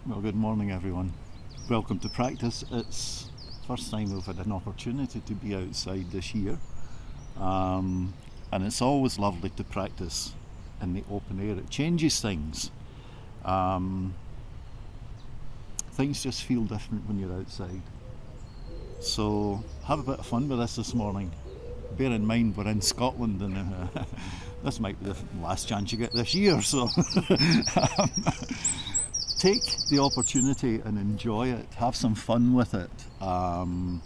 Well, good morning, everyone. Welcome to practice. It's first time we've had an opportunity to be outside this year, and it's always lovely to practice in the open air. It changes things. Things just feel different when you're outside. So have a bit of fun with this morning. Bear in mind we're in Scotland, and this might be the last chance you get this year. So. Take the opportunity and enjoy it, have some fun with it, and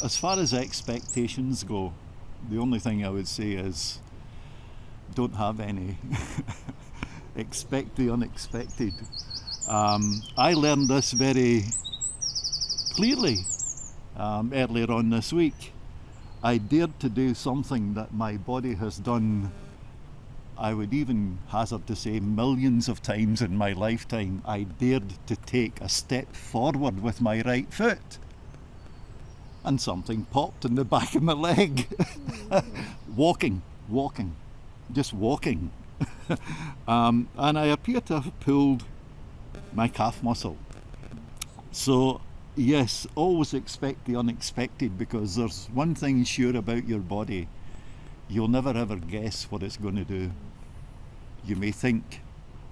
as far as expectations go, the only thing I would say is don't have any. Expect the unexpected. I learned this very clearly earlier on this week. I dared to do something that my body has done, I would even hazard to say, millions of times in my lifetime. I dared to take a step forward with my right foot, and something popped in the back of my leg. Walking, just walking. And I appear to have pulled my calf muscle. So yes, always expect the unexpected, because there's one thing sure about your body: you'll never ever guess what it's going to do. You may think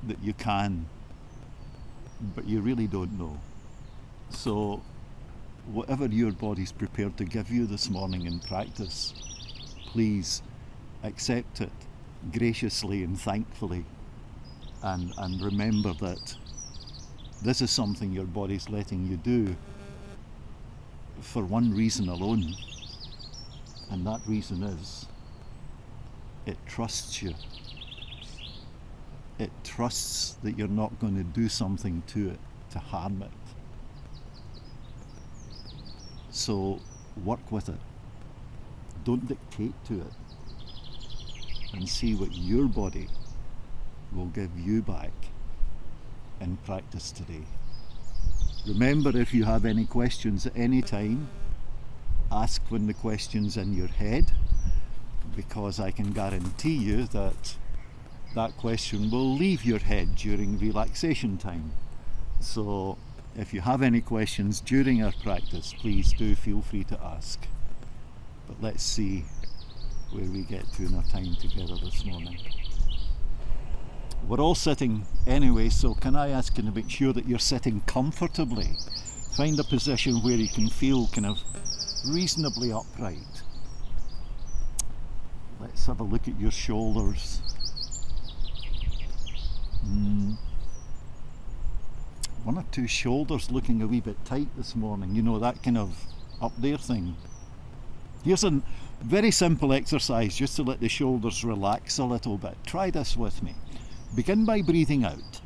that you can, but you really don't know. So whatever your body's prepared to give you this morning in practice, please accept it graciously and thankfully, and remember that this is something your body's letting you do for one reason alone, and that reason is it trusts you. It trusts that you're not going to do something to it to harm it. So work with it. Don't dictate to it, and see what your body will give you back in practice today. Remember, if you have any questions at any time, ask when the question's in your head, because I can guarantee you that question will leave your head during relaxation time. So if you have any questions during our practice, please do feel free to ask. But let's see where we get to in our time together this morning. We're all sitting anyway, so can I ask you to make sure that you're sitting comfortably? Find a position where you can feel kind of reasonably upright. Let's have a look at your shoulders. One or two shoulders looking a wee bit tight this morning. You know, that kind of up there thing. Here's a very simple exercise just to let the shoulders relax a little bit. Try this with me. Begin by breathing out.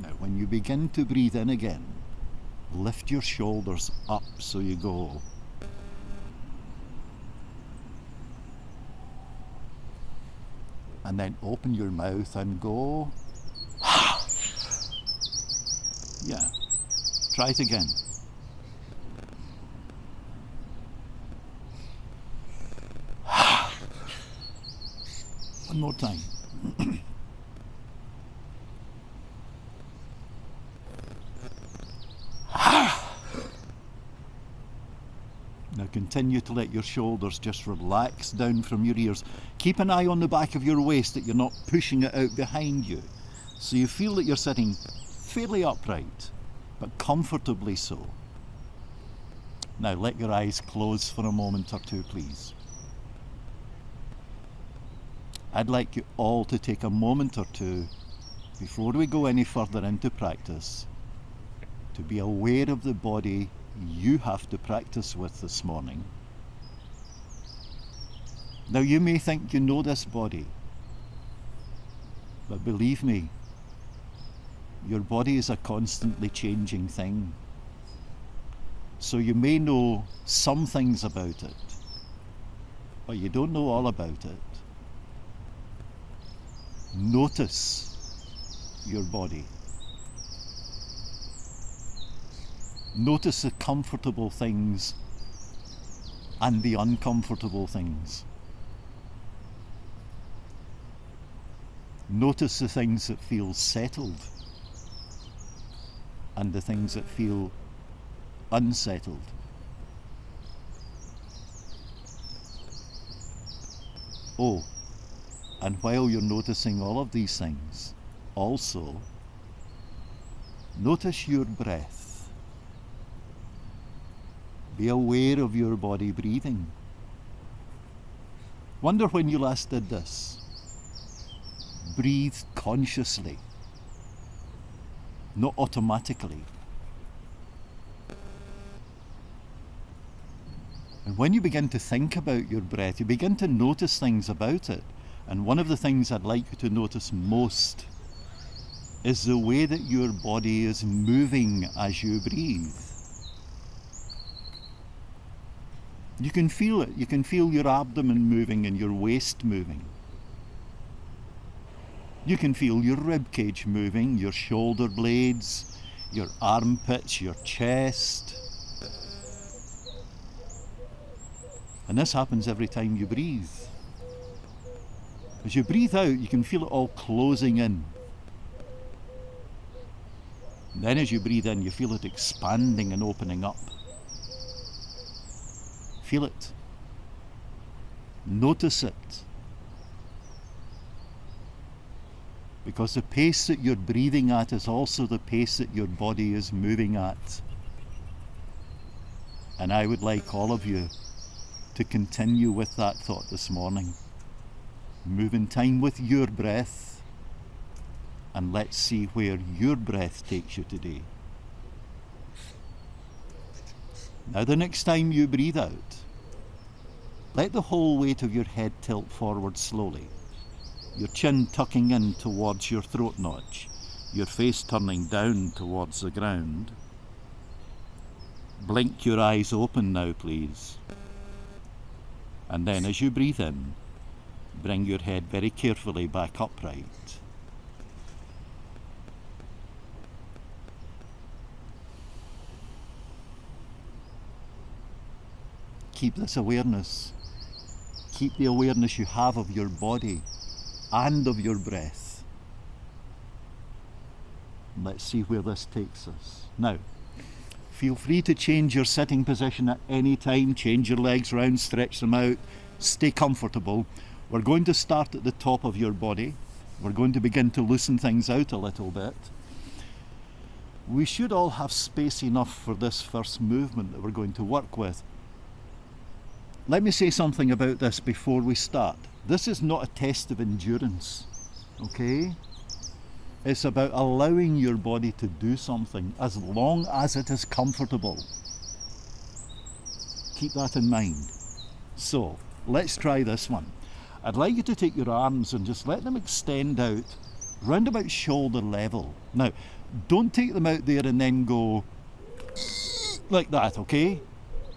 Now, when you begin to breathe in again, lift your shoulders up so you go. And then open your mouth and go. Yeah. Try it again. One more time. Now continue to let your shoulders just relax down from your ears. Keep an eye on the back of your waist, that you're not pushing it out behind you. So you feel that you're sitting fairly upright, but comfortably so. Now let your eyes close for a moment or two, please. I'd like you all to take a moment or two before we go any further into practice to be aware of the body you have to practice with this morning. Now, you may think you know this body, but believe me, your body is a constantly changing thing. So you may know some things about it, but you don't know all about it. Notice your body. Notice the comfortable things and the uncomfortable things. Notice the things that feel settled and the things that feel unsettled. Oh, and while you're noticing all of these things, also notice your breath. Be aware of your body breathing. Wonder when you last did this. Breathe consciously, not automatically. And when you begin to think about your breath, you begin to notice things about it. And one of the things I'd like you to notice most is the way that your body is moving as you breathe. You can feel it. You can feel your abdomen moving and your waist moving. You can feel your rib cage moving, your shoulder blades, your armpits, your chest. And this happens every time you breathe. As you breathe out, you can feel it all closing in. And then as you breathe in, you feel it expanding and opening up. Feel it. Notice it. Because the pace that you're breathing at is also the pace that your body is moving at. And I would like all of you to continue with that thought this morning. Move in time with your breath, and let's see where your breath takes you today. Now the next time you breathe out, let the whole weight of your head tilt forward slowly, your chin tucking in towards your throat notch, your face turning down towards the ground. Blink your eyes open now, please. And then as you breathe in, bring your head very carefully back upright. Keep this awareness. Keep the awareness you have of your body and of your breath. Let's see where this takes us. Now, feel free to change your sitting position at any time. Change your legs round, stretch them out, stay comfortable. We're going to start at the top of your body. We're going to begin to loosen things out a little bit. We should all have space enough for this first movement that we're going to work with. Let me say something about this before we start. This is not a test of endurance, okay? It's about allowing your body to do something as long as it is comfortable. Keep that in mind. So, let's try this one. I'd like you to take your arms and just let them extend out round about shoulder level. Now, don't take them out there and then go like that, okay?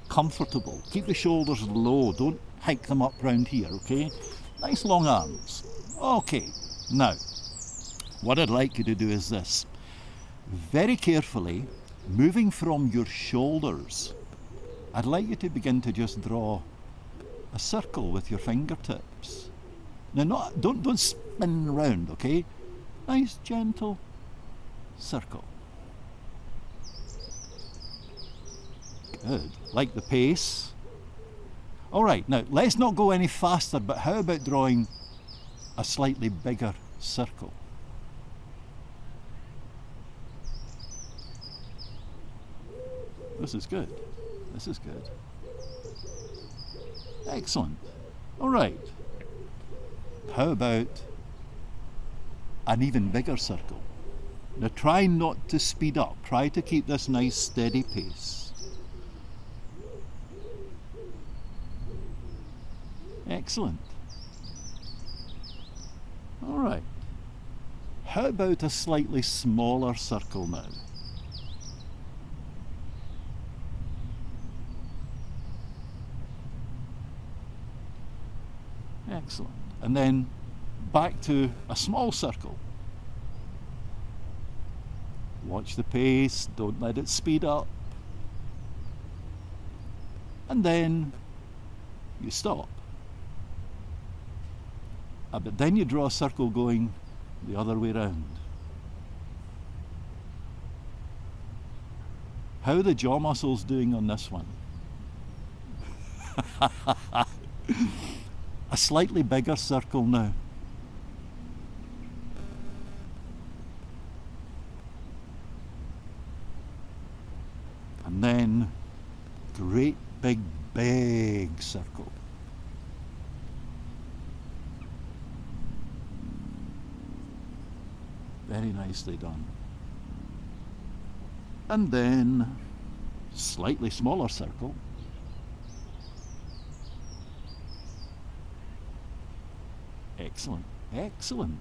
Comfortable. Keep the shoulders low. Don't hike them up round here, okay? Nice long arms. Okay. Now, what I'd like you to do is this. Very carefully, moving from your shoulders, I'd like you to begin to just draw a circle with your fingertips. Now, don't spin around, okay? Nice, gentle circle. Good. Like the pace. All right, now let's not go any faster, but how about drawing a slightly bigger circle? This is good. This is good. Excellent. All right. How about an even bigger circle? Now try not to speed up. Try to keep this nice steady pace. Excellent. All right. How about a slightly smaller circle now? Excellent. And then back to a small circle. Watch the pace, don't let it speed up. And then you stop. But then you draw a circle going the other way round. How are the jaw muscles doing on this one? A slightly bigger circle now. And then great big circle. Very nicely done. And then slightly smaller circle. Excellent, excellent.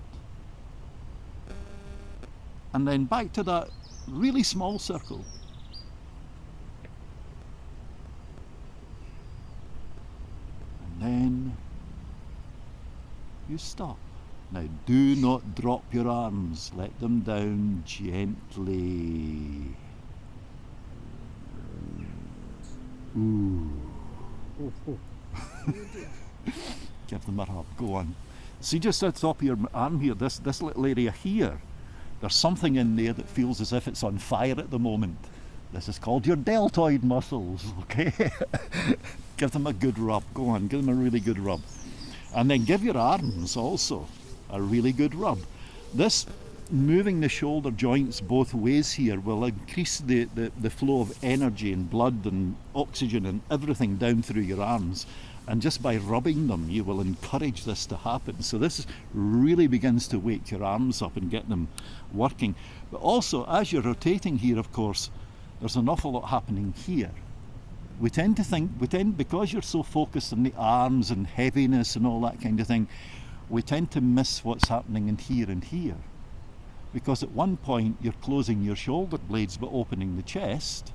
And then back to that really small circle. And then you stop. Now do not drop your arms, let them down gently. Ooh. Give them a rub, go on. See just at the top of your arm here, this little area here, there's something in there that feels as if it's on fire at the moment. This is called your deltoid muscles, okay? Give them a good rub, go on, give them a really good rub. And then give your arms also a really good rub. This moving the shoulder joints both ways here will increase the flow of energy and blood and oxygen and everything down through your arms. And just by rubbing them, you will encourage this to happen. So this really begins to wake your arms up and get them working. But also, as you're rotating here, of course, there's an awful lot happening here. We tend to think, because you're so focused on the arms and heaviness and all that kind of thing, we tend to miss what's happening in here and here. Because at one point, you're closing your shoulder blades but opening the chest.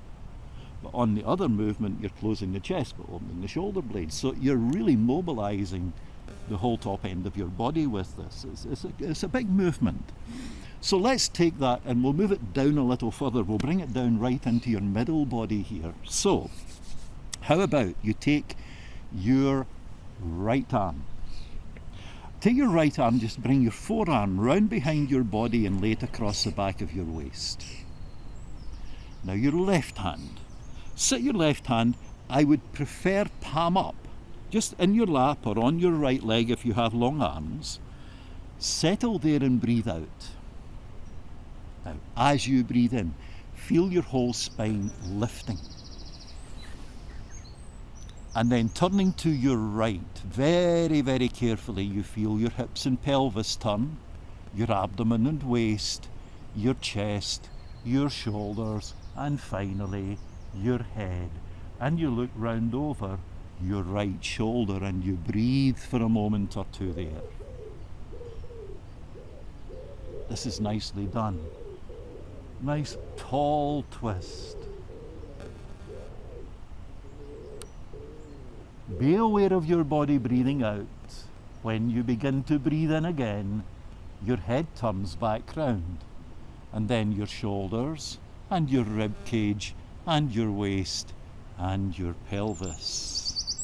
But on the other movement, you're closing the chest but opening the shoulder blades. So you're really mobilizing the whole top end of your body with this. It's a big movement. So let's take that and we'll move it down a little further. We'll bring it down right into your middle body here. So how about you take your right arm. Take your right arm, just bring your forearm round behind your body and lay it across the back of your waist. Now your left hand. Sit your left hand, I would prefer palm up, just in your lap or on your right leg if you have long arms. Settle there and breathe out. Now, as you breathe in, feel your whole spine lifting. And then turning to your right, very, very carefully, you feel your hips and pelvis turn, your abdomen and waist, your chest, your shoulders, and finally, your head. And you look round over your right shoulder and you breathe for a moment or two there. This is nicely done. Nice tall twist. Be aware of your body breathing out. When you begin to breathe in again, your head turns back round, and then your shoulders and your rib cage and your waist and your pelvis.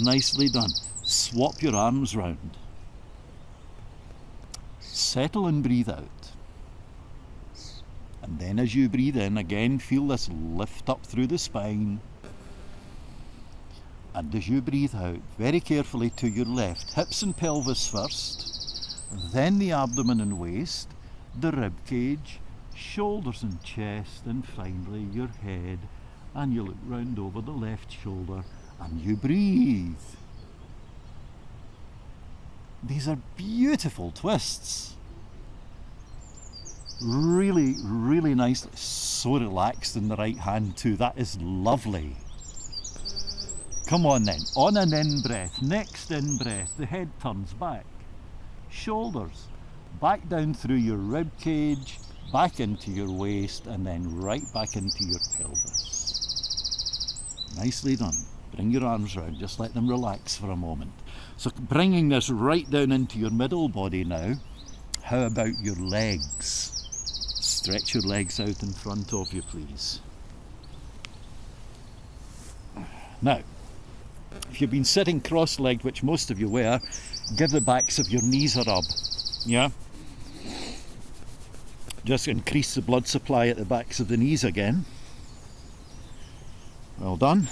Nicely done. Swap your arms round. Settle and breathe out. And then as you breathe in, again feel this lift up through the spine. And as you breathe out, very carefully to your left, hips and pelvis first, then the abdomen and waist, the rib cage, shoulders and chest, and finally your head. And you look round over the left shoulder and you breathe. These are beautiful twists. Really, really nice. So relaxed in the right hand too. That is lovely. Come on then, on an in-breath, next in-breath, the head turns back. Shoulders, back down through your rib cage, back into your waist, and then right back into your pelvis. Nicely done. Bring your arms round, just let them relax for a moment. So bringing this right down into your middle body now, how about your legs? Stretch your legs out in front of you, please. Now, if you've been sitting cross-legged, which most of you were, give the backs of your knees a rub. Yeah? Just increase the blood supply at the backs of the knees again. Well done.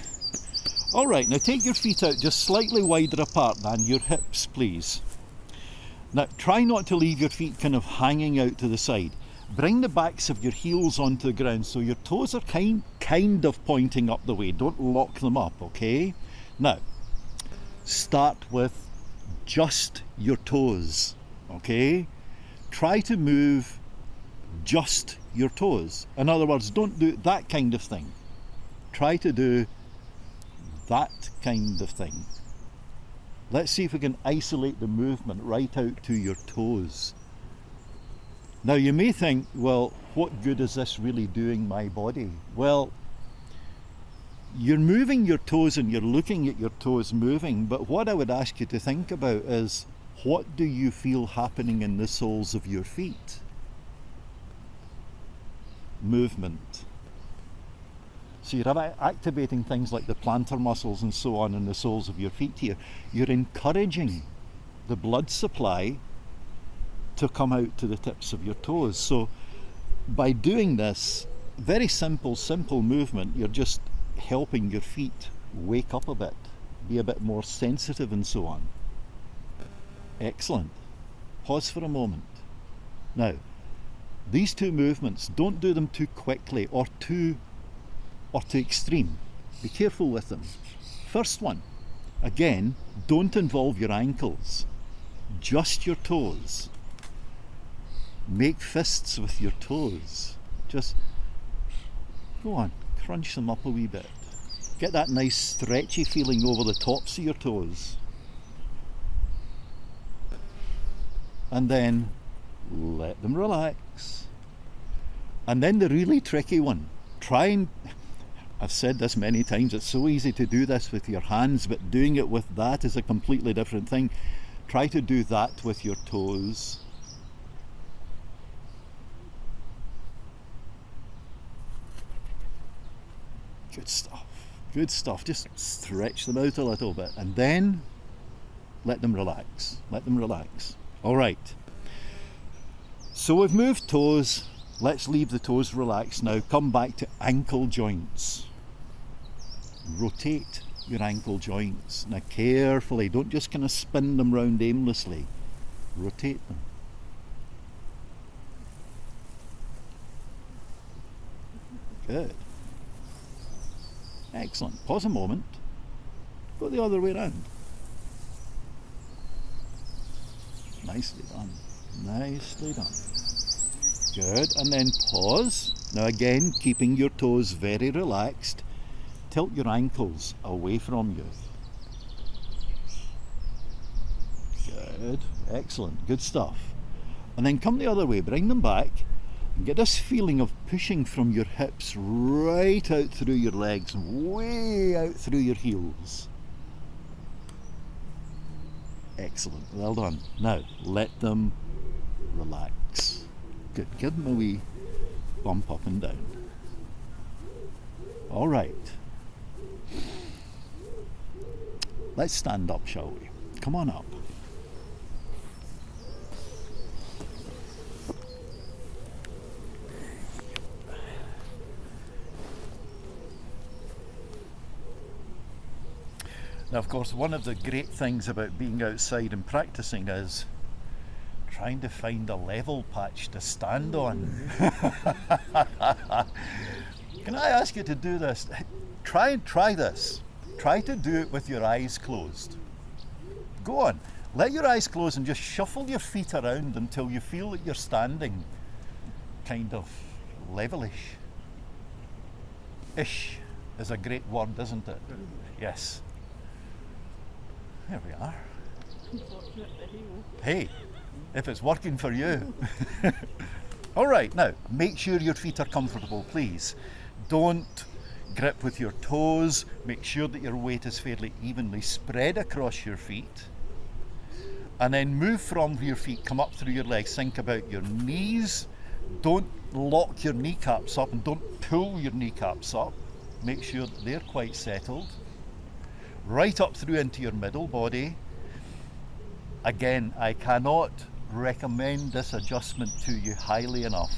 Alright, now take your feet out just slightly wider apart than your hips, please. Now try not to leave your feet kind of hanging out to the side. Bring the backs of your heels onto the ground so your toes are kind of pointing up the way. Don't lock them up, okay? Now, start with just your toes, okay? Try to move just your toes. In other words, don't do that kind of thing. Try to do that kind of thing. Let's see if we can isolate the movement right out to your toes. Now you may think, well, what good is this really doing my body? Well, you're moving your toes and you're looking at your toes moving, but what I would ask you to think about is, what do you feel happening in the soles of your feet? Movement. So you're activating things like the plantar muscles and so on in the soles of your feet here. You're encouraging the blood supply to come out to the tips of your toes. So by doing this very simple movement, you're just helping your feet wake up a bit, be a bit more sensitive and so on. Excellent. Pause for a moment. Now, these two movements, don't do them too quickly or too extreme. Be careful with them. First one, again, don't involve your ankles, just your toes. Make fists with your toes. Just go on, crunch them up a wee bit. Get that nice stretchy feeling over the tops of your toes. And then let them relax. And then the really tricky one, I've said this many times, it's so easy to do this with your hands, but doing it with that is a completely different thing. Try to do that with your toes. Good stuff, good stuff. Just stretch them out a little bit and then let them relax, All right, so we've moved toes. Let's leave the toes relaxed now. Come back to ankle joints. Rotate your ankle joints. Now carefully, don't just kind of spin them round aimlessly. Rotate them. Good. Excellent. Pause a moment. Go the other way around. Nicely done. Nicely done. Good. And then pause. Now again, keeping your toes very relaxed. Tilt your ankles away from you. Good. Excellent. Good stuff. And then come the other way. Bring them back. And get this feeling of pushing from your hips right out through your legs, way out through your heels. Excellent, well done. Now, let them relax. Good, give them a wee bump up and down. All right. Let's stand up, shall we? Come on up. Now, of course, one of the great things about being outside and practicing is trying to find a level patch to stand on. Can I ask you to do this? Try this. Try to do it with your eyes closed. Go on. Let your eyes close and just shuffle your feet around until you feel that you're standing kind of levelish. Ish is a great word, isn't it? Yes. There we are. Hey, if it's working for you. All right, now make sure your feet are comfortable, please. Don't grip with your toes. Make sure that your weight is fairly evenly spread across your feet. And then move from your feet, come up through your legs. Think about your knees. Don't lock your kneecaps up and don't pull your kneecaps up. Make sure that they're quite settled. Right up through into your middle body. Again, I cannot recommend this adjustment to you highly enough.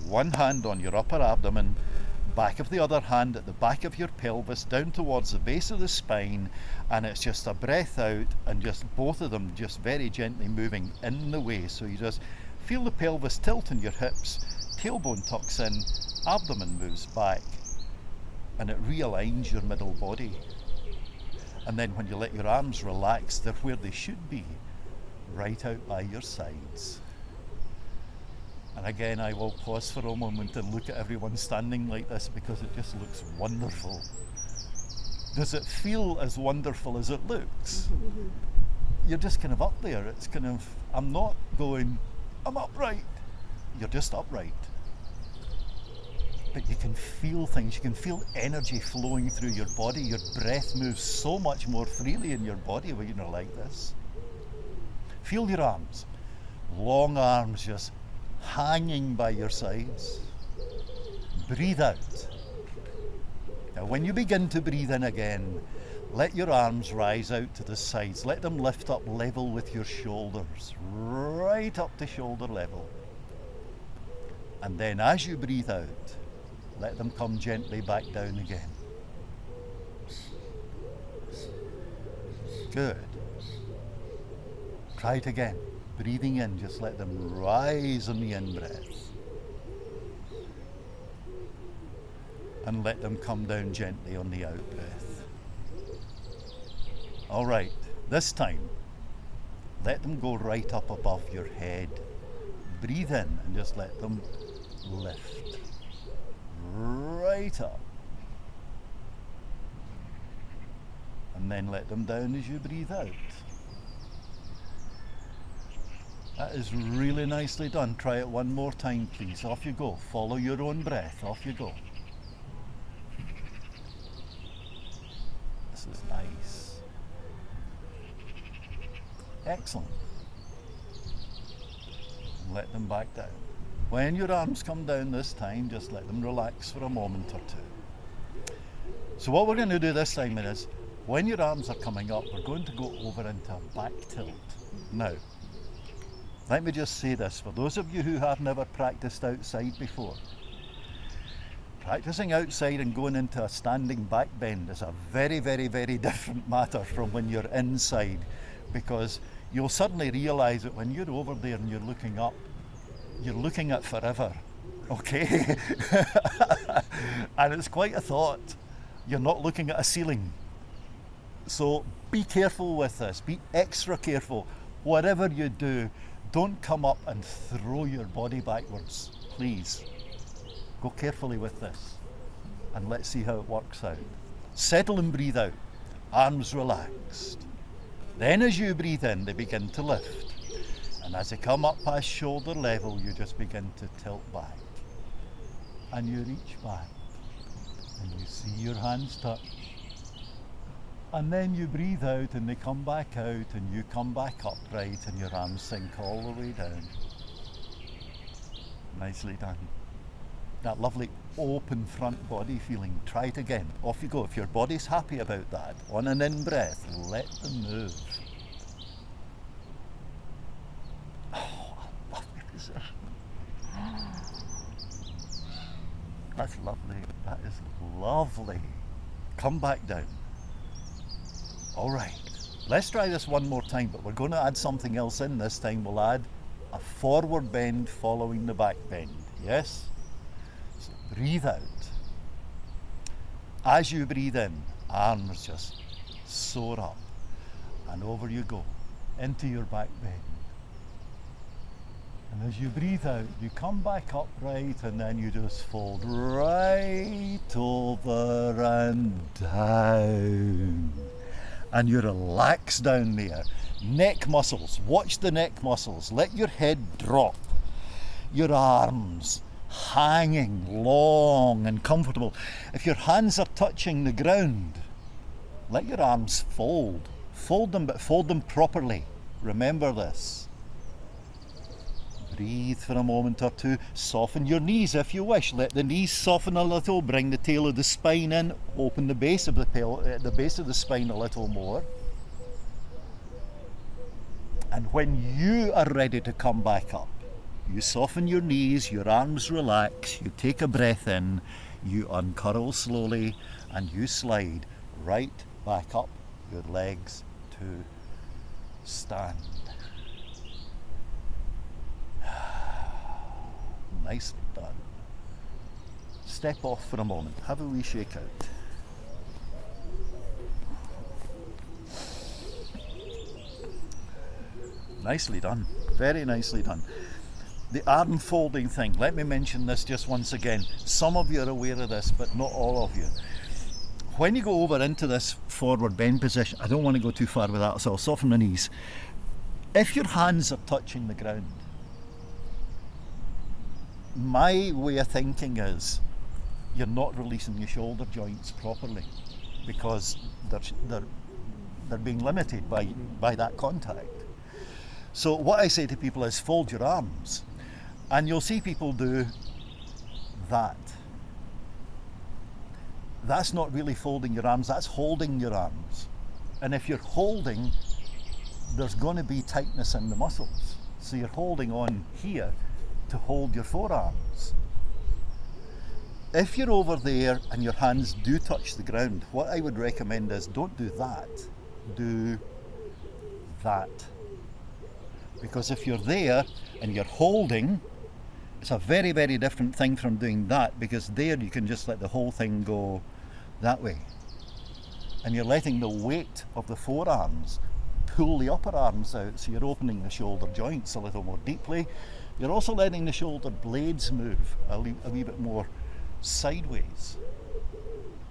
One hand on your upper abdomen, back of the other hand at the back of your pelvis, down towards the base of the spine, and it's just a breath out, and just both of them just very gently moving in the way. So you just feel the pelvis tilt in your hips, tailbone tucks in, abdomen moves back, and it realigns your middle body. And then when you let your arms relax, they're where they should be, right out by your sides. And again, I will pause for a moment and look at everyone standing like this, because it just looks wonderful. Does it feel as wonderful as it looks? You're just kind of up there. It's kind of, I'm not going, I'm upright. You're just upright. But you can feel things. You can feel energy flowing through your body. Your breath moves so much more freely in your body when you're like this. Feel your arms. Long arms just hanging by your sides. Breathe out. Now when you begin to breathe in again, let your arms rise out to the sides. Let them lift up level with your shoulders, right up to shoulder level. And then as you breathe out, let them come gently back down again. Good. Try it again. Breathing in, just let them rise on the in-breath. And let them come down gently on the out-breath. All right, this time, let them go right up above your head. Breathe in and just let them lift. Right up. And then let them down as you breathe out. That is really nicely done. Try it one more time, please. Off you go. Follow your own breath. Off you go. This is nice. Excellent. Let them back down. When your arms come down this time, just let them relax for a moment or two. So what we're going to do this time is, when your arms are coming up, we're going to go over into a back tilt. Now, let me just say this, for those of you who have never practiced outside before, practicing outside and going into a standing back bend is a very, very, very different matter from when you're inside, because you'll suddenly realise that when you're over there and you're looking up, you're looking at forever, okay? And it's quite a thought. You're not looking at a ceiling. So be careful with this, be extra careful. Whatever you do, don't come up and throw your body backwards, please. Go carefully with this, and let's see how it works out. Settle and breathe out, arms relaxed. Then as you breathe in, they begin to lift. And as they come up past shoulder level, you just begin to tilt back. And you reach back, and you see your hands touch. And then you breathe out and they come back out, and you come back upright and your arms sink all the way down. Nicely done. That lovely open front body feeling. Try it again. Off you go. If your body's happy about that, on an in-breath, let them move. Oh, I love your position. That's lovely. That is lovely. Come back down. All right, let's try this one more time, but we're going to add something else in this time. We'll add a forward bend following the back bend, yes? So breathe out. As you breathe in, arms just soar up, and over you go, into your back bend. And as you breathe out, you come back upright, and then you just fold right over and down. And you relax down there. Neck muscles, watch the neck muscles. Let your head drop. Your arms hanging long and comfortable. If your hands are touching the ground, let your arms fold. Fold them, but fold them properly. Remember this. Breathe for a moment or two. Soften your knees if you wish. Let the knees soften a little. Bring the tail of the spine in. Open the base of the base of the spine a little more. And when you are ready to come back up, You soften your knees, your arms relax, you take a breath in, you uncurl slowly, and you slide right back up your legs to stand. Nicely done. Step off for a moment, have a wee shake out. Nicely done, very nicely done. The arm folding thing, let me mention this just once again. Some of you are aware of this, but not all of you. When you go over into this forward bend position, I don't want to go too far with that, so I'll soften my knees. If your hands are touching the ground, my way of thinking is you're not releasing your shoulder joints properly because they're being limited by that contact. So what I say to people is fold your arms, and you'll see people do that. That's not really folding your arms, that's holding your arms. And if you're holding, there's going to be tightness in the muscles. So you're holding on here to hold your forearms. If you're over there and your hands do touch the ground, what I would recommend is don't do that, do that. Because if you're there and you're holding, it's a very, very different thing from doing that, because there you can just let the whole thing go that way. And you're letting the weight of the forearms pull the upper arms out, so you're opening the shoulder joints a little more deeply. You're also letting the shoulder blades move a wee bit more sideways.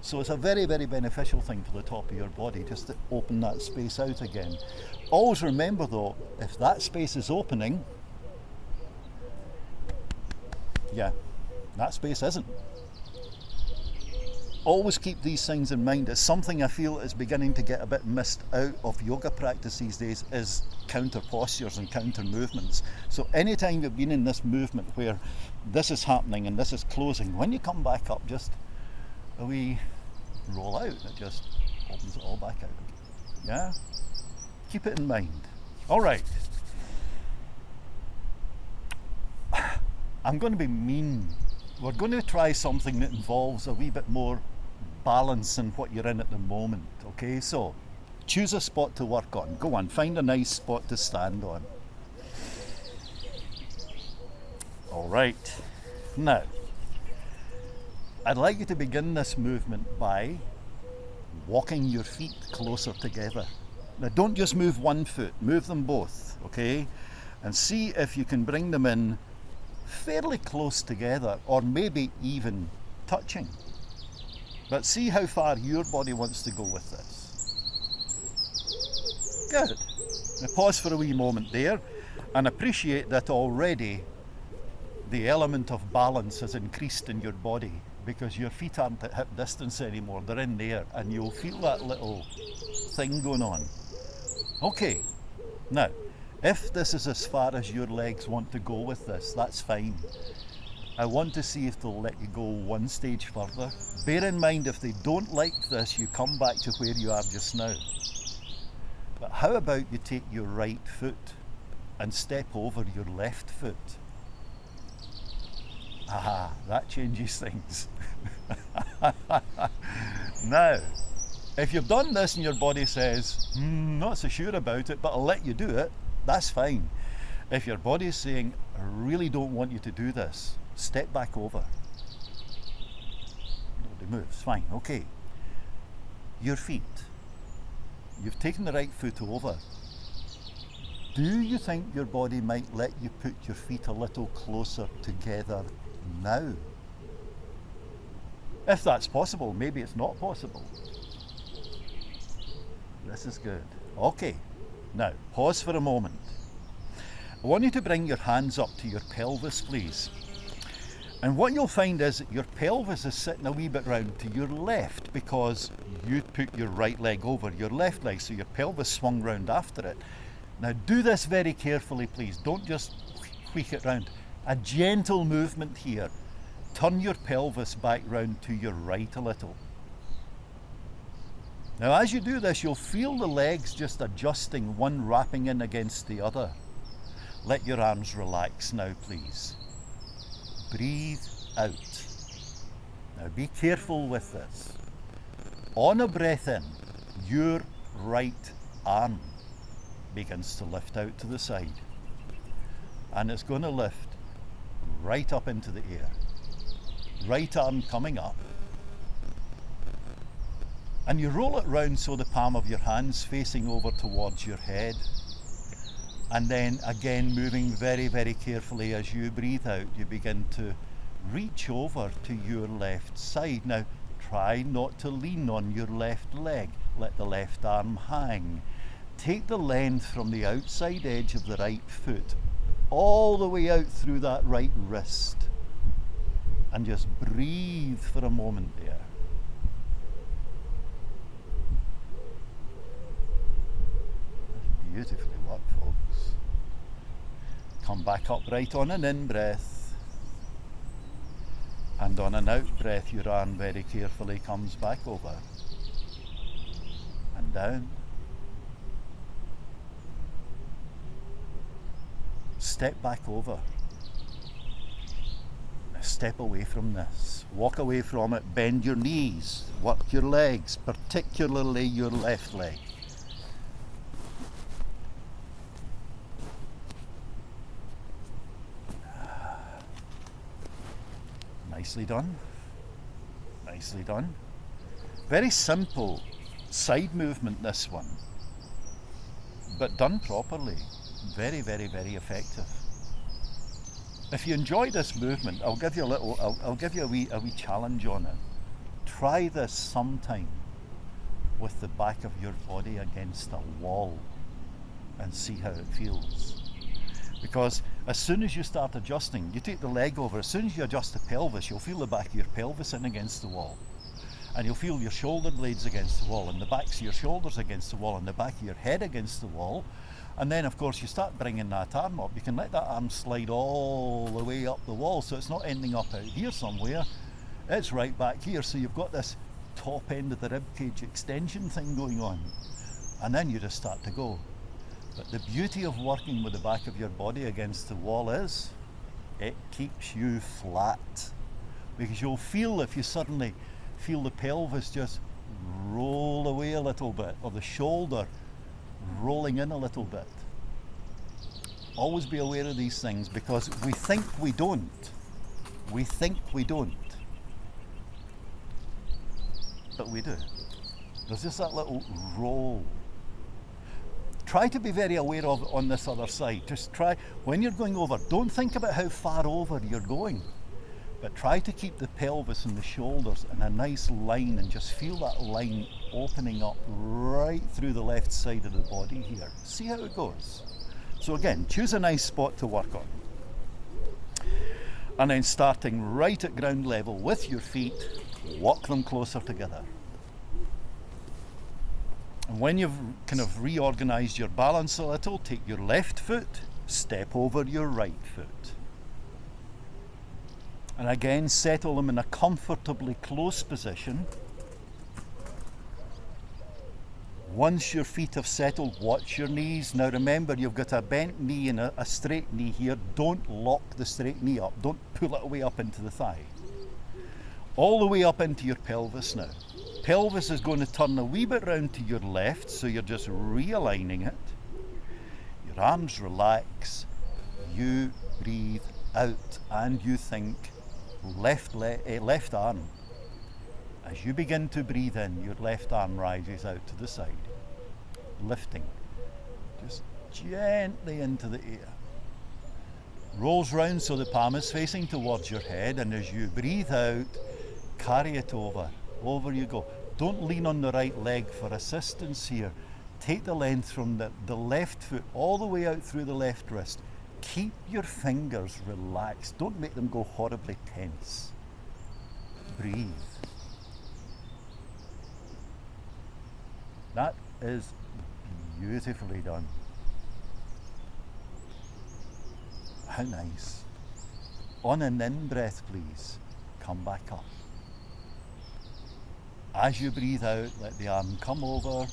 So it's a very, very beneficial thing for the top of your body, just to open that space out again. Always remember though, if that space is opening, that space isn't. Always keep these things in mind. It's something I feel is beginning to get a bit missed out of yoga practice these days, is counter postures and counter movements. So anytime you've been in this movement where this is happening and this is closing, when you come back up, just a wee roll out, it just opens it all back out. Yeah? Keep it in mind. All right. I'm going to be mean. We're going to try something that involves a wee bit more balance than what you're in at the moment. Okay, so choose a spot to work on. Go on, find a nice spot to stand on. All right. Now, I'd like you to begin this movement by walking your feet closer together. Now, don't just move one foot, move them both, okay? And see if you can bring them in fairly close together, or maybe even touching. But see how far your body wants to go with this. Good. Now pause for a wee moment there and appreciate that already the element of balance has increased in your body, because your feet aren't at hip distance anymore, they're in there, and you'll feel that little thing going on. Okay, now if this is as far as your legs want to go with this, that's fine. I want to see if they'll let you go one stage further. Bear in mind, if they don't like this, you come back to where you are just now. But how about you take your right foot and step over your left foot? Aha, that changes things. Now, if you've done this and your body says, not so sure about it, but I'll let you do it, that's fine. If your body is saying, I really don't want you to do this, step back over. Nobody moves, fine, okay. Your feet. You've taken the right foot over. Do you think your body might let you put your feet a little closer together now? If that's possible, maybe it's not possible. This is good. Okay. Now, pause for a moment. I want you to bring your hands up to your pelvis, please. And what you'll find is that your pelvis is sitting a wee bit round to your left, because you put your right leg over your left leg, so your pelvis swung round after it. Now do this very carefully, please. Don't just tweak it round. A gentle movement here. Turn your pelvis back round to your right a little. Now as you do this, you'll feel the legs just adjusting, one wrapping in against the other. Let your arms relax now, please. Breathe out. Now be careful with this. On a breath in, your right arm begins to lift out to the side. And it's going to lift right up into the air. Right arm coming up. And you roll it round so the palm of your hand's facing over towards your head. And then again, moving very, very carefully as you breathe out, you begin to reach over to your left side. Now, try not to lean on your left leg. Let the left arm hang. Take the length from the outside edge of the right foot all the way out through that right wrist. And just breathe for a moment there. That's beautifully worked, folks. Come back upright on an in-breath. And on an out-breath, your arm very carefully comes back over. And down. Step back over. Step away from this. Walk away from it. Bend your knees. Work your legs, particularly your left leg. Nicely done. Nicely done. Very simple side movement, this one. But done properly. Very, very, very effective. If you enjoy this movement, I'll give you a wee challenge on it. Try this sometime with the back of your body against a wall and see how it feels. Because as soon as you start adjusting, you take the leg over, as soon as you adjust the pelvis, you'll feel the back of your pelvis in against the wall. And you'll feel your shoulder blades against the wall, and the backs of your shoulders against the wall, and the back of your head against the wall. And then, of course, you start bringing that arm up. You can let that arm slide all the way up the wall, so it's not ending up out here somewhere. It's right back here, so you've got this top end of the ribcage extension thing going on. And then you just start to go. But the beauty of working with the back of your body against the wall is it keeps you flat. Because you'll feel, if you suddenly feel the pelvis just roll away a little bit, or the shoulder rolling in a little bit. Always be aware of these things, because we think we don't. We think we don't. But we do. There's just that little roll. Try to be very aware of on this other side. Just try, when you're going over, don't think about how far over you're going, but try to keep the pelvis and the shoulders in a nice line, and just feel that line opening up right through the left side of the body here. See how it goes. So again, choose a nice spot to work on. And then starting right at ground level with your feet, walk them closer together. And when you've kind of reorganized your balance a little, take your left foot, step over your right foot. And again, settle them in a comfortably close position. Once your feet have settled, watch your knees. Now remember, you've got a bent knee and a straight knee here. Don't lock the straight knee up. Don't pull it away up into the thigh. All the way up into your pelvis now. Pelvis is going to turn a wee bit round to your left, so you're just realigning it. Your arms relax. You breathe out, and you think left arm. As you begin to breathe in, your left arm rises out to the side, lifting just gently into the air. Rolls round so the palm is facing towards your head, and as you breathe out, carry it over. Over you go. Don't lean on the right leg for assistance here. Take the length from the left foot all the way out through the left wrist. Keep your fingers relaxed. Don't make them go horribly tense. Breathe. That is beautifully done. How nice. On an in-breath, please, come back up. As you breathe out, let the arm come over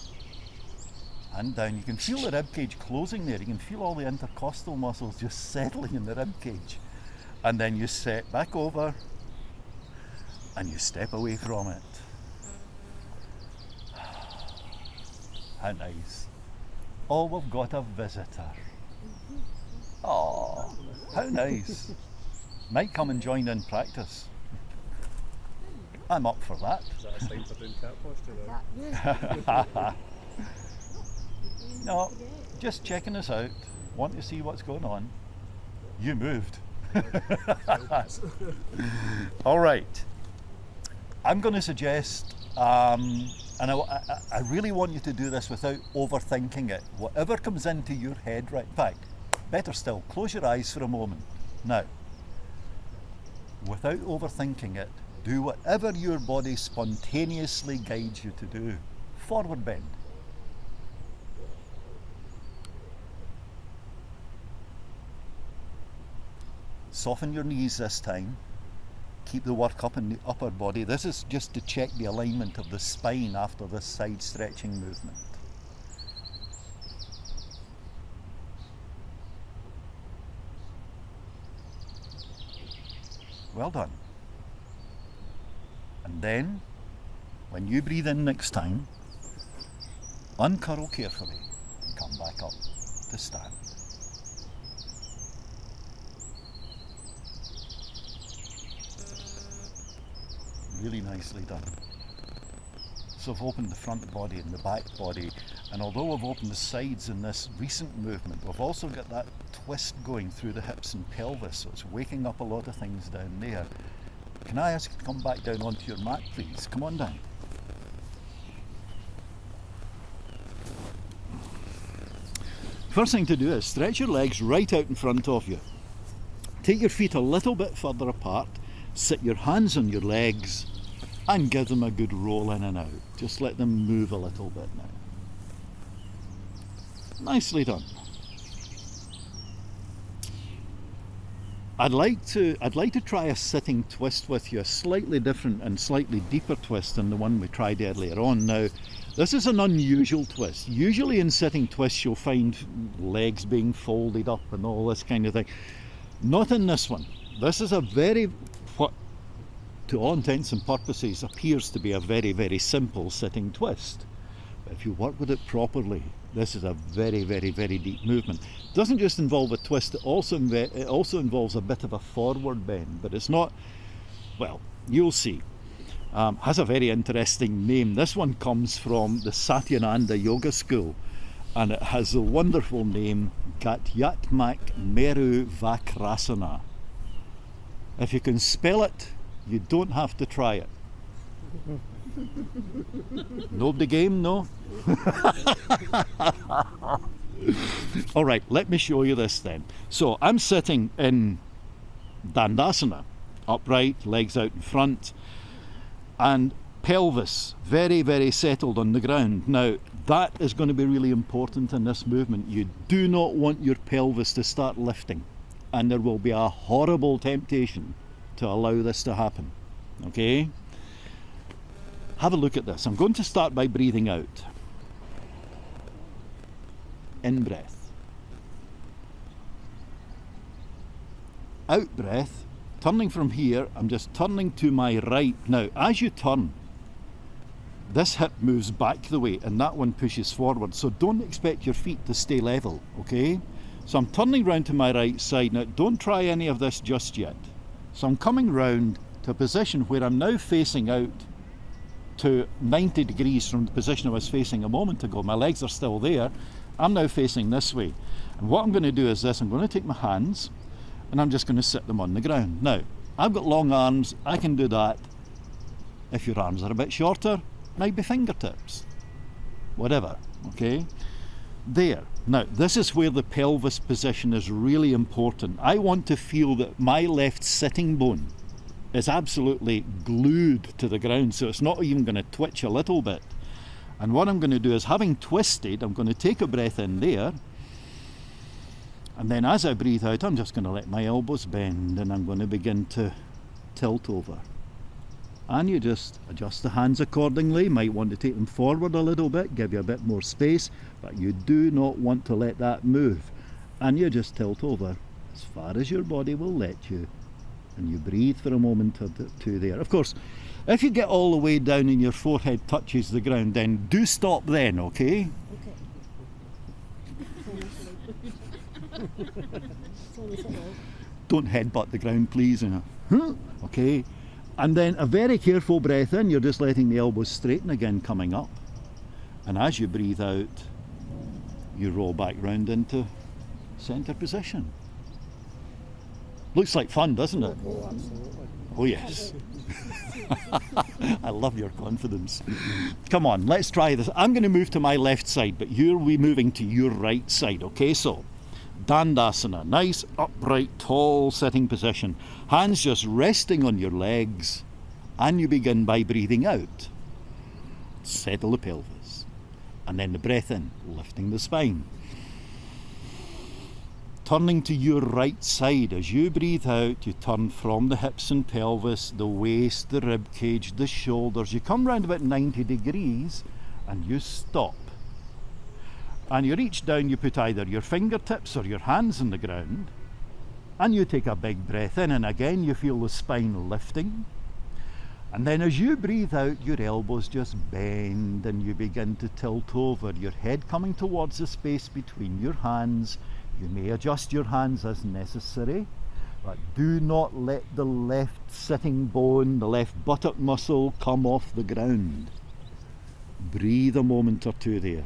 and down. You can feel the rib cage closing there. You can feel all the intercostal muscles just settling in the rib cage. And then you set back over and you step away from it. How nice. Oh, we've got a visitor. Oh, how nice. Might come and join in practice. I'm up for that. Is that a sign for doing cat posture though? No, just checking us out. Want to see what's going on. You moved. All right. I'm going to suggest, and I really want you to do this without overthinking it. Whatever comes into your head, right? In fact, better still, close your eyes for a moment. Now, without overthinking it, do whatever your body spontaneously guides you to do. Forward bend. Soften your knees this time. Keep the work up in the upper body. This is just to check the alignment of the spine after this side stretching movement. Well done. And then, when you breathe in next time, uncurl carefully and come back up to stand. Really nicely done. So I've opened the front body and the back body, and although I've opened the sides in this recent movement, we've also got that twist going through the hips and pelvis, so it's waking up a lot of things down there. Can I ask you to come back down onto your mat, please? Come on down. First thing to do is stretch your legs right out in front of you. Take your feet a little bit further apart, sit your hands on your legs and give them a good roll in and out. Just let them move a little bit now. Nicely done. I'd like to try a sitting twist with you, a slightly different and slightly deeper twist than the one we tried earlier on. Now, this is an unusual twist. Usually in sitting twists you'll find legs being folded up and all this kind of thing. Not in this one. This is a very, what to all intents and purposes appears to be a very, very simple sitting twist. But if you work with it properly, this is a very, very, very deep movement. It doesn't just involve a twist, it also involves a bit of a forward bend, but it's not, well, you'll see. Has a very interesting name. This one comes from the Satyananda Yoga School, and it has the wonderful name Gatyatmak Meru Vakrasana. If you can spell it, you don't have to try it. Know the game, no? All right, let me show you this then. So I'm sitting in Dandasana, upright, legs out in front, and pelvis very, very settled on the ground. Now, that is going to be really important in this movement. You do not want your pelvis to start lifting, and there will be a horrible temptation to allow this to happen. Okay? Have a look at this. I'm going to start by breathing out. In breath. Out breath. Turning from here, I'm just turning to my right. Now, as you turn, this hip moves back the way and that one pushes forward. So don't expect your feet to stay level, okay? So I'm turning round to my right side. Now, don't try any of this just yet. So I'm coming round to a position where I'm now facing out to 90 degrees from the position I was facing a moment ago. My legs are still there. I'm now facing this way. And what I'm going to do is this. I'm going to take my hands and I'm just going to sit them on the ground. Now, I've got long arms. I can do that. If your arms are a bit shorter, maybe fingertips. Whatever, okay? There. Now, this is where the pelvis position is really important. I want to feel that my left sitting bone is absolutely glued to the ground, so it's not even going to twitch a little bit. And what I'm going to do is, having twisted, I'm going to take a breath in there, and then as I breathe out, I'm just going to let my elbows bend and I'm going to begin to tilt over. And you just adjust the hands accordingly. Might want to take them forward a little bit, give you a bit more space, but you do not want to let that move. And you just tilt over as far as your body will let you. And you breathe for a moment or two there. Of course, if you get all the way down and your forehead touches the ground, then do stop then, okay? Don't headbutt the ground, please. Okay. And then a very careful breath in, you're just letting the elbows straighten again, coming up. And as you breathe out, you roll back round into centre position. Looks like fun, doesn't it? Oh, absolutely. Oh, yes. I love your confidence. Come on, let's try this. I'm going to move to my left side, but you'll be moving to your right side, okay? So, Dandasana, nice, upright, tall sitting position. Hands just resting on your legs, and you begin by breathing out. Settle the pelvis. And then the breath in, lifting the spine. Turning to your right side. As you breathe out, you turn from the hips and pelvis, the waist, the rib cage, the shoulders. You come round about 90 degrees and you stop. And you reach down, you put either your fingertips or your hands on the ground, and you take a big breath in, and again you feel the spine lifting. And then as you breathe out, your elbows just bend and you begin to tilt over, your head coming towards the space between your hands. You may adjust your hands as necessary, but do not let the left sitting bone, the left buttock muscle come off the ground. Breathe a moment or two there.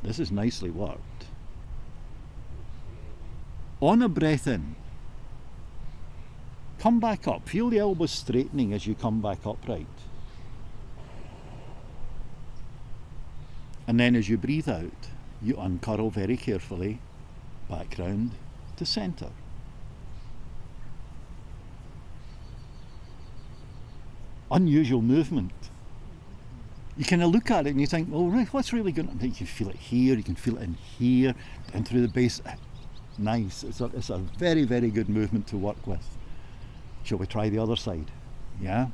This is nicely worked. On a breath in, come back up. Feel the elbows straightening as you come back upright. And then as you breathe out, you uncurl very carefully, back round to centre. Unusual movement. You kind of look at it and you think, well, what's really going on? You can feel it here, you can feel it in here, down through the base. Nice. It's a very, very good movement to work with. Shall we try the other side? Yeah?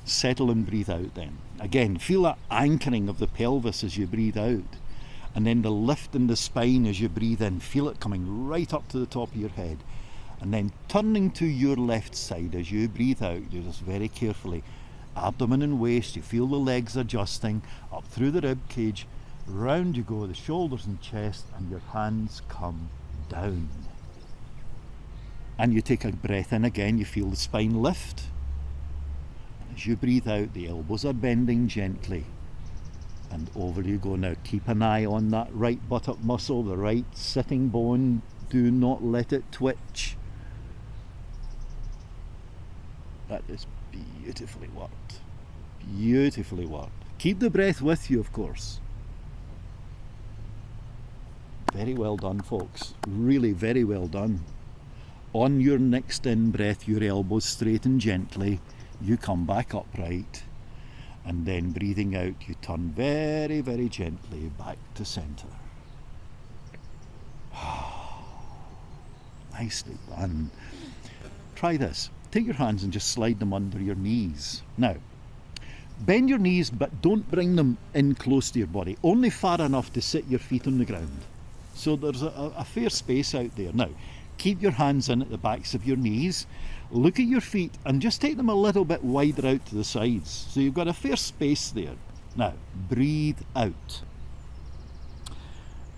Settle and breathe out then. Again, feel that anchoring of the pelvis as you breathe out. And then the lift in the spine as you breathe in. Feel it coming right up to the top of your head. And then turning to your left side as you breathe out, you just very carefully, abdomen and waist, you feel the legs adjusting, up through the rib cage, round you go, the shoulders and chest, and your hands come down. And you take a breath in again, you feel the spine lift. And as you breathe out, the elbows are bending gently. And over you go now. Keep an eye on that right buttock muscle, the right sitting bone. Do not let it twitch. That is beautifully worked. Beautifully worked. Keep the breath with you, of course. Very well done, folks. Really very well done. On your next in breath, your elbows straighten gently. You come back upright. And then breathing out, you turn very, very gently back to centre. Nicely done. Try this. Take your hands and just slide them under your knees. Now, bend your knees, but don't bring them in close to your body. Only far enough to sit your feet on the ground. So there's a fair space out there. Now, keep your hands in at the backs of your knees. Look at your feet and just take them a little bit wider out to the sides. So you've got a fair space there. Now, breathe out.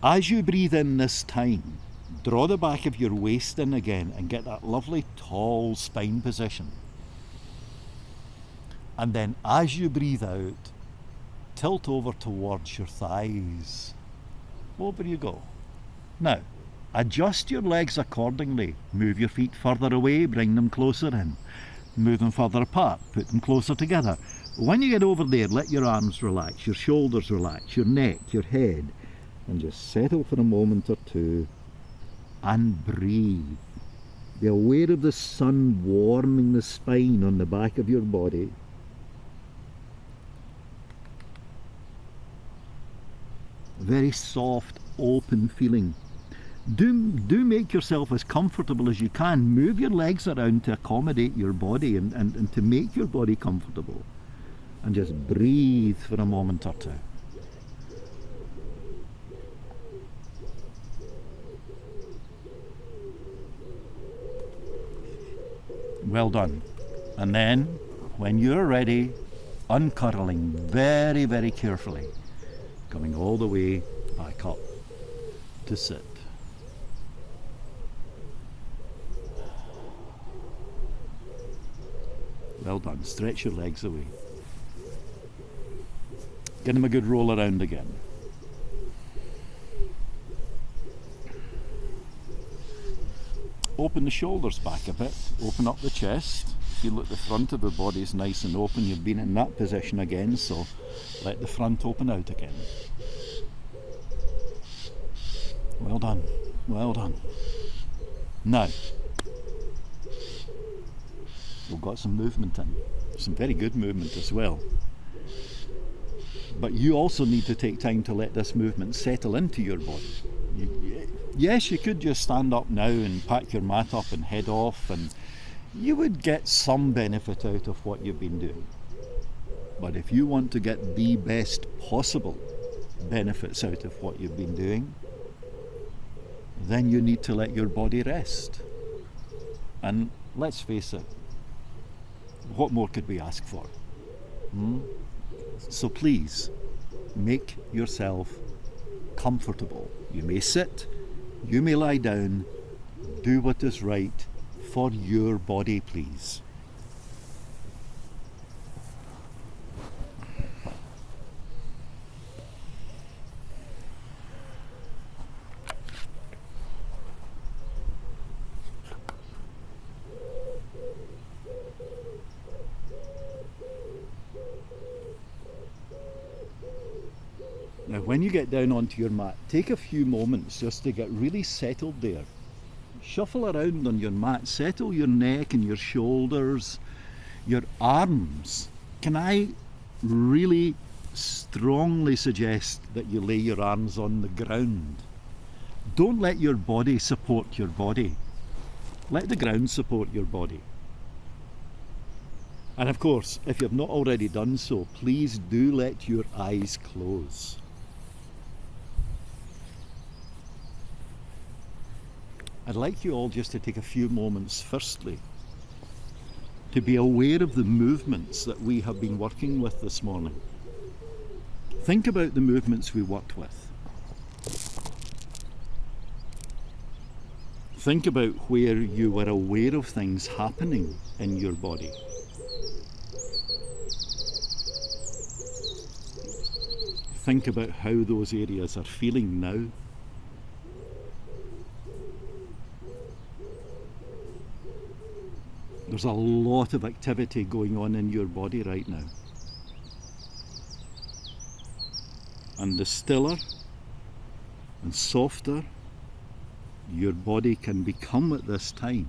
As you breathe in this time, draw the back of your waist in again and get that lovely tall spine position. And then as you breathe out, tilt over towards your thighs. Over you go. Now, adjust your legs accordingly. Move your feet further away, bring them closer in. Move them further apart, put them closer together. When you get over there, let your arms relax, your shoulders relax, your neck, your head, and just settle for a moment or two and breathe. Be aware of the sun warming the spine on the back of your body. Very soft, open feeling. Do make yourself as comfortable as you can. Move your legs around to accommodate your body and to make your body comfortable. And just breathe for a moment or two. Well done. And then, when you're ready, uncurling very, very carefully, coming all the way back up to sit. Well done. Stretch your legs away. Give them a good roll around again. Open the shoulders back a bit, open up the chest. Feel like the front of the body is nice and open. You've been in that position again, so let the front open out again. Well done, well done. Now, we've got some movement in, some very good movement as well. But you also need to take time to let this movement settle into your body. Yes, you could just stand up now and pack your mat up and head off, and you would get some benefit out of what you've been doing. But if you want to get the best possible benefits out of what you've been doing, then you need to let your body rest. And let's face it, what more could we ask for? So please, make yourself comfortable. You may sit, you may lie down, do what is right for your body, please. Now, when you get down onto your mat, take a few moments just to get really settled there. Shuffle around on your mat, settle your neck and your shoulders, your arms. Can I really strongly suggest that you lay your arms on the ground? Don't let your body support your body. Let the ground support your body. And of course, if you've not already done so, please do let your eyes close. I'd like you all just to take a few moments, firstly, to be aware of the movements that we have been working with this morning. Think about the movements we worked with. Think about where you were aware of things happening in your body. Think about how those areas are feeling now. There's a lot of activity going on in your body right now. And the stiller and softer your body can become at this time,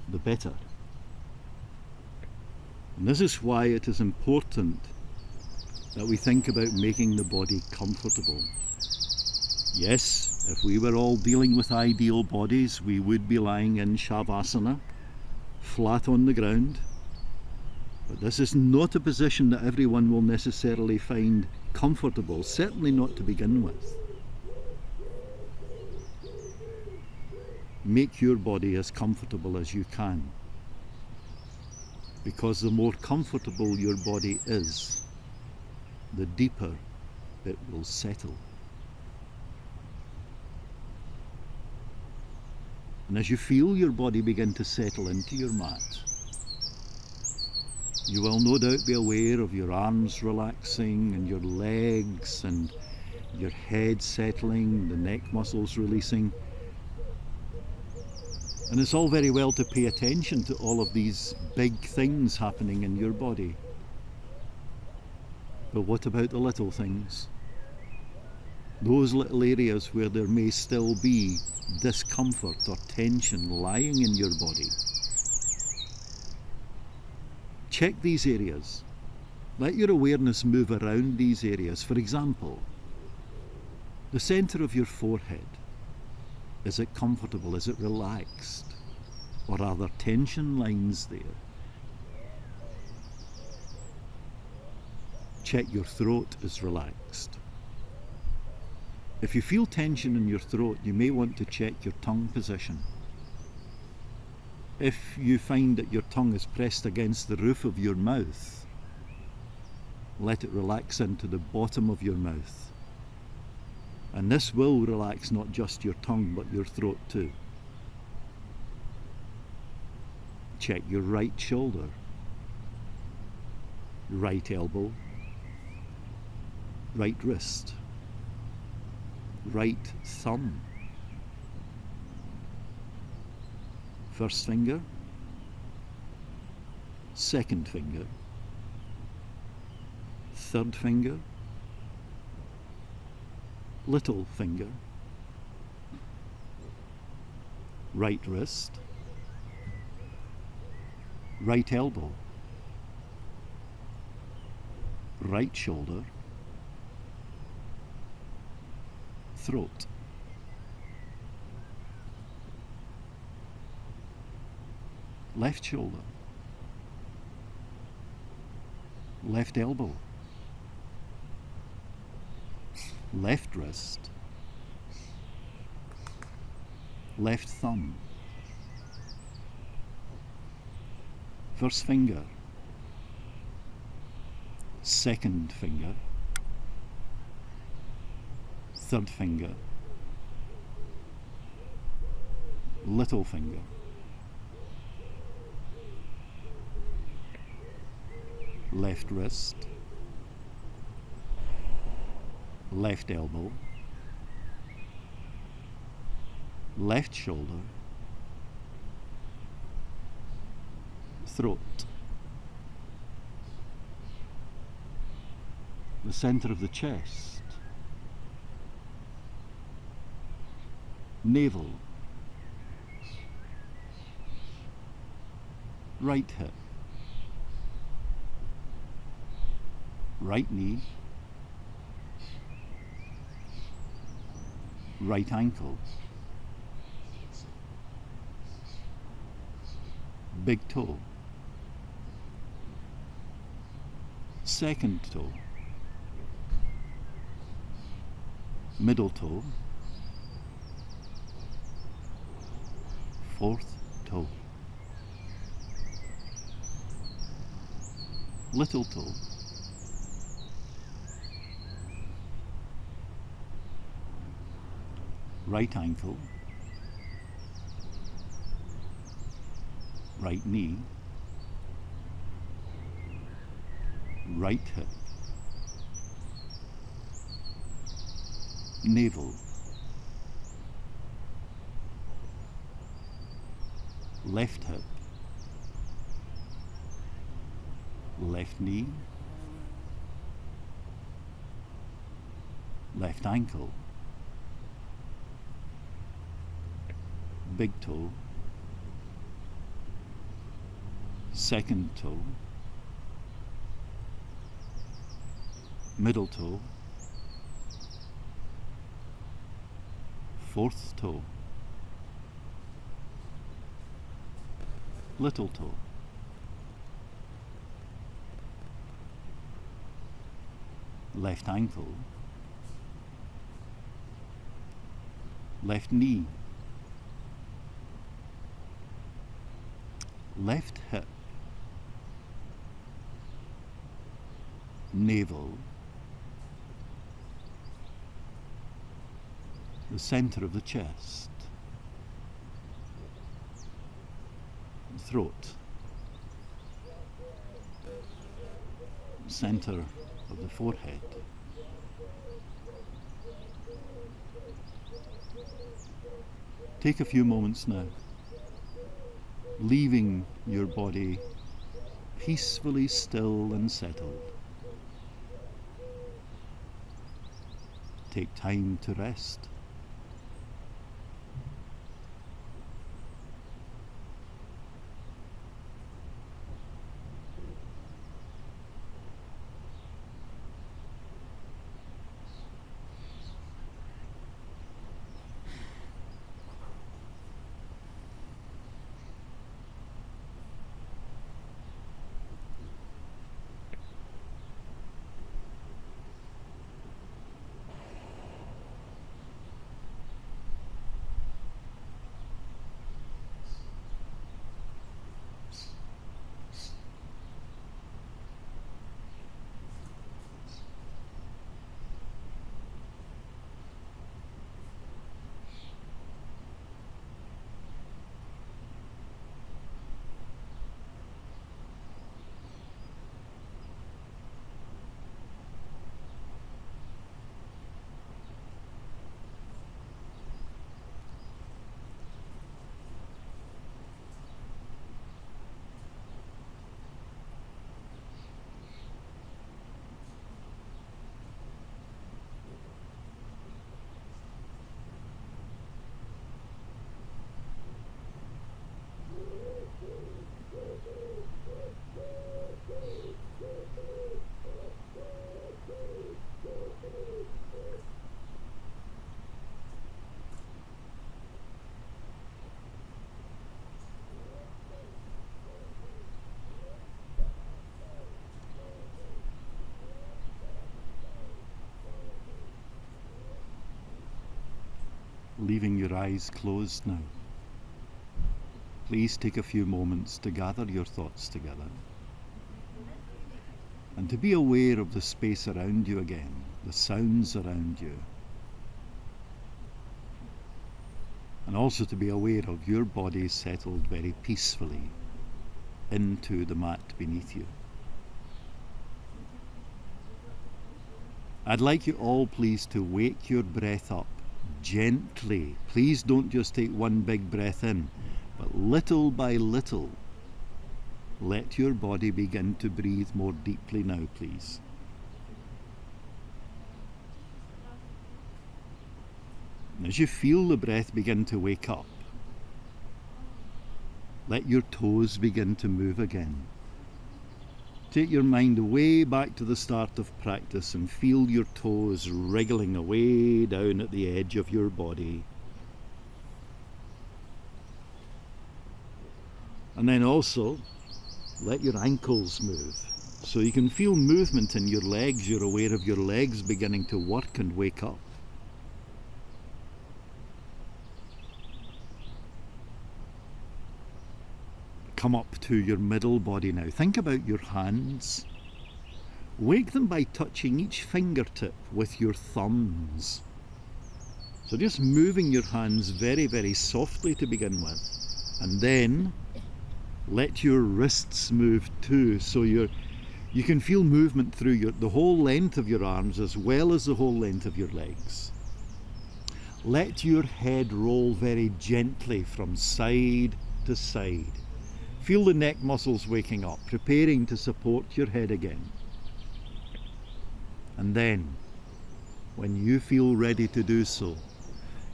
the better. And this is why it is important that we think about making the body comfortable. Yes, if we were all dealing with ideal bodies, we would be lying in Shavasana, flat on the ground. But this is not a position that everyone will necessarily find comfortable, certainly not to begin with. Make your body as comfortable as you can, because the more comfortable your body is, the deeper it will settle. And as you feel your body begin to settle into your mat, you will no doubt be aware of your arms relaxing and your legs and your head settling, the neck muscles releasing. And it's all very well to pay attention to all of these big things happening in your body. But what about the little things? Those little areas where there may still be discomfort or tension lying in your body. Check these areas. Let your awareness move around these areas. For example, the centre of your forehead. Is it comfortable? Is it relaxed? Or are there tension lines there? Check your throat is relaxed. If you feel tension in your throat, you may want to check your tongue position. If you find that your tongue is pressed against the roof of your mouth, let it relax into the bottom of your mouth. And this will relax not just your tongue, but your throat too. Check your right shoulder, right elbow, right wrist, right thumb, first finger, second finger, third finger, little finger, right wrist, right elbow, right shoulder, throat. Left shoulder, left elbow, left wrist, left thumb, first finger, second finger, third finger, little finger, left wrist, left elbow, left shoulder, throat. The center of the chest, navel, right hip, right knee, right ankle, big toe, second toe, middle toe, fourth toe, little toe, right ankle, right knee, right hip, navel, left hip, left knee, left ankle, big toe, second toe, middle toe, fourth toe, little toe, left ankle, left knee, left hip, navel, the center of the chest, throat, center of the forehead, take a few moments now, leaving your body peacefully still and settled. Take time to rest. leaving your eyes closed now. Please take a few moments to gather your thoughts together and to be aware of the space around you again, the sounds around you, and also to be aware of your body settled very peacefully into the mat beneath you. I'd like you all, please, to wake your breath up gently. Please don't just take one big breath in, but little by little, let your body begin to breathe more deeply now, please. And as you feel the breath begin to wake up, let your toes begin to move again. Take your mind way back to the start of practice and feel your toes wriggling away down at the edge of your body. And then also, let your ankles move. So you can feel movement in your legs. You're aware of your legs beginning to work and wake up. Come up to your middle body now. Think about your hands. Wake them by touching each fingertip with your thumbs. So just moving your hands very, very softly to begin with. And then let your wrists move too, so you can feel movement through the whole length of your arms as well as the whole length of your legs. Let your head roll very gently from side to side. Feel the neck muscles waking up, preparing to support your head again. And then, when you feel ready to do so,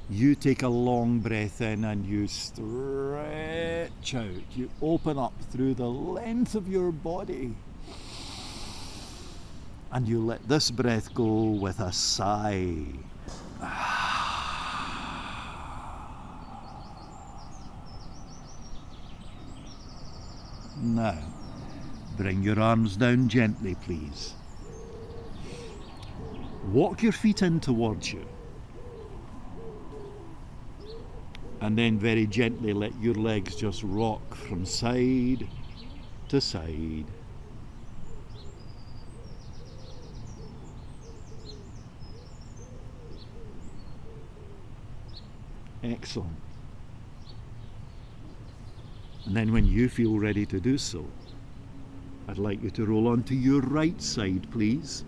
you take a long breath in and you stretch out. You open up through the length of your body. And you let this breath go with a sigh. Now, bring your arms down gently, please. Walk your feet in towards you. And then very gently let your legs just rock from side to side. Excellent. And then when you feel ready to do so, I'd like you to roll onto your right side, please.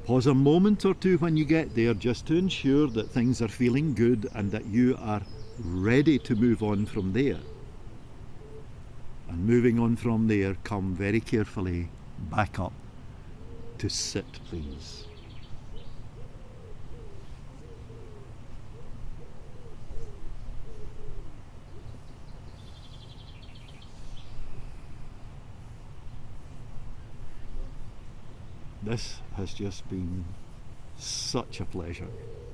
Pause a moment or two when you get there just to ensure that things are feeling good and that you are ready to move on from there. And moving on from there, come very carefully back up to sit, please. This has just been such a pleasure.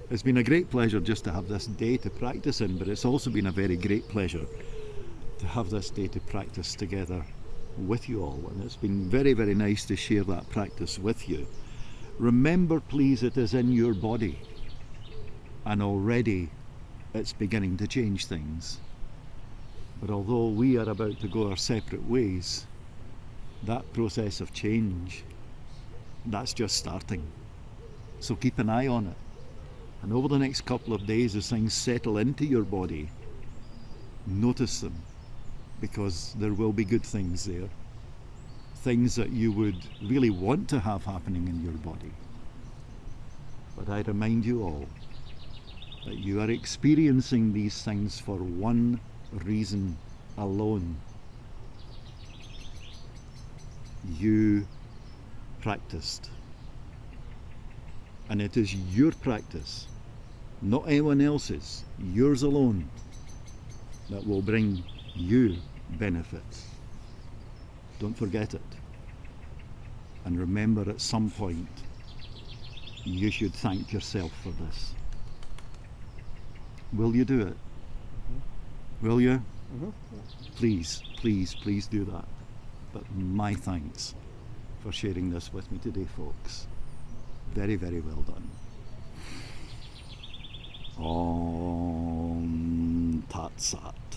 It's been a great pleasure just to have this day to practice in, but it's also been a very great pleasure to have this day to practice together with you all. And it's been very, very nice to share that practice with you. Remember, please, it is in your body. And already it's beginning to change things. But although we are about to go our separate ways, that process of change, that's just starting. So keep an eye on it. And over the next couple of days, as things settle into your body, notice them, because there will be good things there. Things that you would really want to have happening in your body. But I remind you all that you are experiencing these things for one reason alone. You practiced. And it is your practice, not anyone else's, yours alone, that will bring you benefits. Don't forget it. And remember, at some point, you should thank yourself for this. Will you do it? Mm-hmm. Will you? Mm-hmm. Please, please, please do that. But my thanks for sharing this with me today, folks. Very, very well done. Om Tat Sat.